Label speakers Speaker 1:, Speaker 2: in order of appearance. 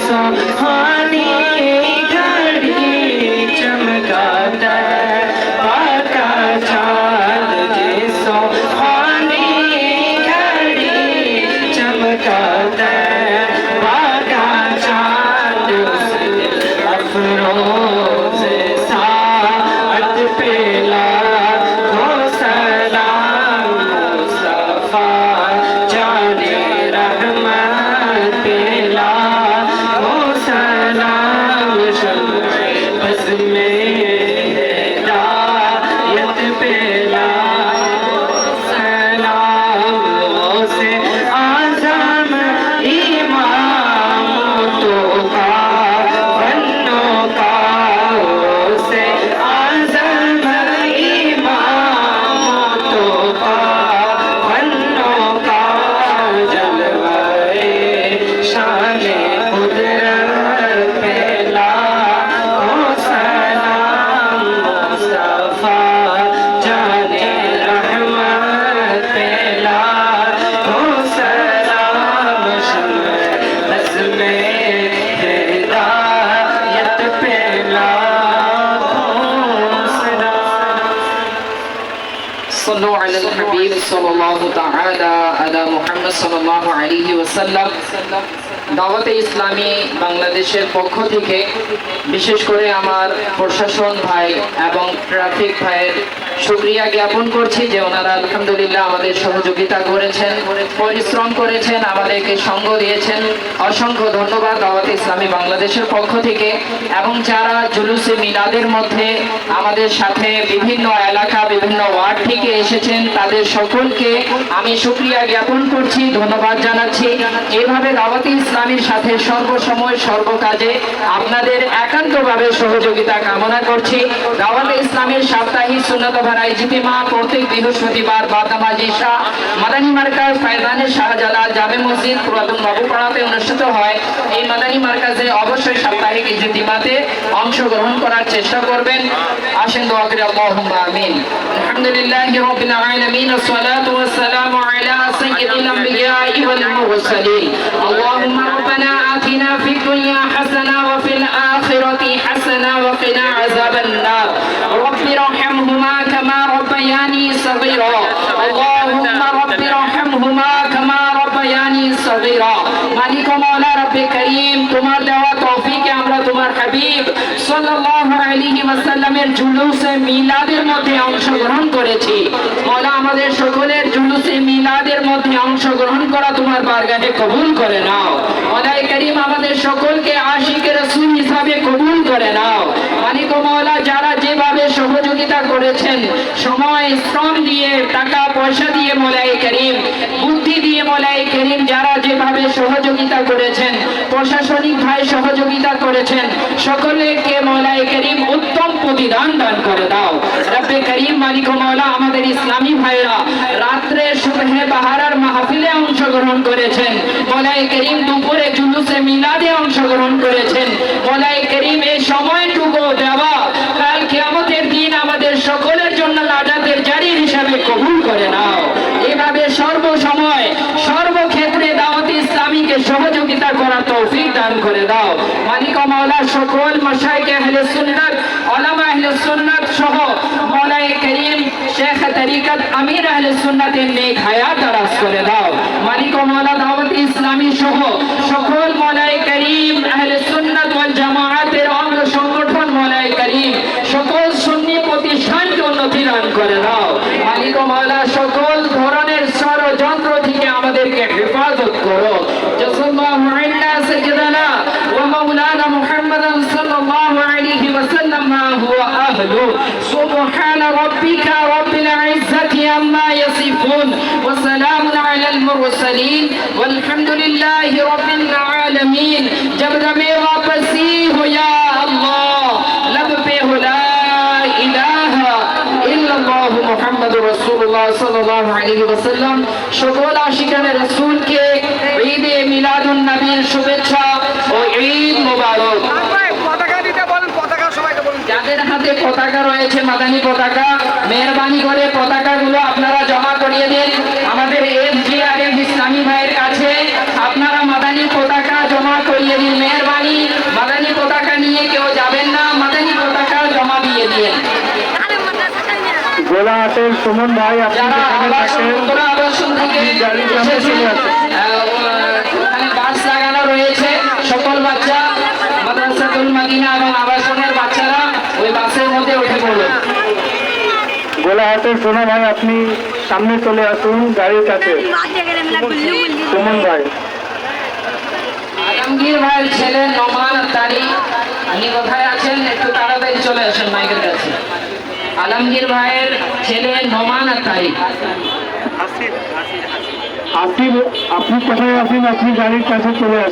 Speaker 1: सुहानी घड़ी चमकाता है पाका चांद जे सुहानी घड़ी चमकाता है पाका चांद उसे अफरोज साअत पेला को सलाम मुस्तफा जाने रहमत पेला को सलाम शम्मे बज़ में हिदायत पेला सलाम से आज़म इमाम तो का बन्नों का से आज़म इमाम तो का बन्नों का जलवाए शाने कुदरत पेला ओ सलाम मुस्तफा जाने रहमत पेला ओ सलाम शम्मे बज़ में हिदायत पेला
Speaker 2: صلوا على الحبيب صلى الله تعالى على محمد صلى الله عليه وسلم দাওয়াতে ইসলামী বাংলাদেশের পক্ষ থেকে বিশেষ করে আমার প্রশাসন ভাই এবং ট্রাফিক ভাইয়ের শুকরিয়া জ্ঞাপন করছি যে ওনারা আলহামদুলিল্লাহ আমাদের সহযোগিতা করেছেন, পরিশ্রম করেছেন, আমাদেরকে সঙ্গ দিয়েছেন। অসংখ্য ধন্যবাদ দাওয়াতে ইসলামী বাংলাদেশের পক্ষ থেকে। এবং যারা জুলুসে মিলাদের মধ্যে আমাদের সাথে বিভিন্ন এলাকা বিভিন্ন ওয়ার্ড থেকে এসেছেন তাদের সকলকে আমি শুকরিয়া জ্ঞাপন করছি, ধন্যবাদ জানাচ্ছি। এইভাবে দাওয়াতে ইসলামীর সাথে সর্বসময় সর্বকাজে আপনাদের একান্তভাবে সহযোগিতা কামনা করছি। দাওয়াতে ইসলামীর সাপ্তাহিক সুন্নাত ভরা ইজতিমা প্রত্যেক বৃহস্পতিবার বাদ নামাজ ইশা মাদানী মার্কাজ ফায়জানে শাহজালাল জামে মসজিদ পুরাতন বাবুপাড়াতে অনুষ্ঠিত হয়। এই মাদানী মার্কাজে অবশ্যই সাপ্তাহিক ইজতিমাতে অংশগ্রহণ করার চেষ্টা করবেন। আসেন দোয়া করি, আল্লাহুম্মা আমিন। আলহামদুলিল্লাহি রাব্বিল আলামিন ওয়াসসালাতু ওয়াসসালামু আলা সাইয়্যিদিল আমবিয়াই ওয়াল মুরসালিন। আল্লাহুম্মা রাব্বানা আতিনা ফিদ দুনিয়া হাসানা ওয়া ফিল আখিরাতি হাসানা ওয়া কিনা আযাবান নার। রব্বি রহমহুমা কামা রাব্বায়ানি সগীরা। আল্লাহুম্মা রব্বি রহমহুমা কামা রাব্বায়ানি সগীরা। মালিক মাওলা রব্বে করিম, তোমার দেওয়া তৌফিকে আমরা তোমার হাবিব সাল্লাল্লাহু আলাইহি ওয়াসাল্লামের জুলুসে মিলাদের মধ্যে অংশগ্রহণ করেছি। মাওলা আমাদের সকলের জুলুসে মিলাদের মধ্যে অংশগ্রহণ করা তোমার বারগাহে কবুল করে নাও। মাওলাই করিম আমাদের সকলকে আশিকে রাসূল হিসাবে কবুল করে নাও। মালিক মাওলা যারা যেভাবে সহযোগিতা করেছেন সময় শ্রম দিয়ে টাকা পয়সা দিয়ে মাওলাই করিম বুদ্ধি দিয়ে মাওলাই করিম যারা যেভাবে সহযোগিতা করেছেন প্রশাসনিক ভাই সহযোগিতা করেছেন সকলকে মাওলাই করিম উত্তম প্রতিদান দান করে দাও। রব্বে করিম মালিক মাওলা আমাদের ইসলামী ভাইরা রাত্রে সুবহে বাহারার মাহফিলে অংশগ্রহণ করেছেন, মাওলাই করিম দুপুরে জুলুসে মিলাদে অংশগ্রহণ করেছেন। মাওলাই করিম এই সময়টুকু দেওয়া কাল কিয়ামতের দিন আমাদের সকলের জন্য নাজাতের জারি হিসাবে কবুল করে নাও। এভাবে সর্বসময় সর্বক্ষেত্রে দাওয়াত ইসলামীকে সহযোগিতা করার তৌফিক দান করে দাও। মালিক মাওলা সকল মাশায়েখ আহলে সুন্নাত উলামা আহলে সুন্নাত সহ মাওলাই করিম শেখ তরিকত আমির আহলে সুন্নাতের নেক হায়াত দারাজ করে দাও। মালিক মাওলা দাওয়াত ইসলামী সহ সকল মাওলাই করিম আহলে সুন্নাত ওয়াল জামাআতের অঙ্গ সংগঠন মাওলাই করিম সকল সুন্নি প্রতিষ্ঠানকে উন্নতি দান করে দাও। মালিক মাওলা সকল ধরনের ষড়যন্ত্র থেকে আমাদেরকে হেফাজত করো। জাযাল্লাহু আন্না সাইয়্যিদানা ওয়া মাওলানা মুহাম্মাদান সাল্লাল্লাহু আলাইহি ওয়াসাল্লাম মা হুয়া আহলু। সুবহানা রাব্বিকা রাব্বিল ইজ্জাতি আম্মা ইয়াসিফুন ওয়া সালামুন আলাল মুরসালিন ওয়ালহামদুলিল্লাহি রাব্বিল আলামিন। जब रबे वापसी हो या अल्लाह लब पे हो ला इलाहा इल्लल्लाह मुहम्मदुर रासूलुल्लाह सल्लल्लाहु अलैहि वसल्लम। সকল আশিকানে রাসূলকে ঈদ এ মিলাদুন নবীর শুভেচ্ছা ও ঈদ মোবারক।
Speaker 3: পতাকা দিতে বলেন, পতাকা সবাইকে বলুন।
Speaker 2: যাদের হাতে পতাকা রয়েছে মাদানী পতাকা, মেহেরবানি করে পতাকাগুলো আপনারা জমা করিয়ে দিন আমাদের এসজিআরএম ইসলামী ভাইয়ের কাছে। আপনারা মাদানী পতাকা জমা করিয়ে দিন মেহেরবানি
Speaker 4: গোলাহাটের সুমন ভাই, আপনি
Speaker 2: যারা
Speaker 4: যেখানে থাকেন
Speaker 2: উত্তরা আবাসন থেকে
Speaker 4: গাড়ির কাছে
Speaker 2: এসেছেন,
Speaker 4: চলে আসুন।
Speaker 2: ওখানে বাস লাগানো রয়েছে, সকল বাচ্চা মাদ্রাসাতুল মদিনা এবং আবাসনের বাচ্চারা ওই বাসের মধ্যে উঠে পড়বে।
Speaker 4: গোলাহাটের সোনা ভাই, আপনি সামনে চলে আসুন গাড়ির কাছে। সুমন ভাই,
Speaker 2: আলমগীর ভাইয়ের ছেলে নোমান আত্তারি, আপনি কোথায় আছেন? একটু তাড়াতাড়ি চলে আসেন মাইকের কাছে। আলমগীর ভাইয়ের ছেলে নোমান আত্তারি।
Speaker 4: আপনি কোথায় আছেন? আপনি গাড়ির কাছে চলে আসুন।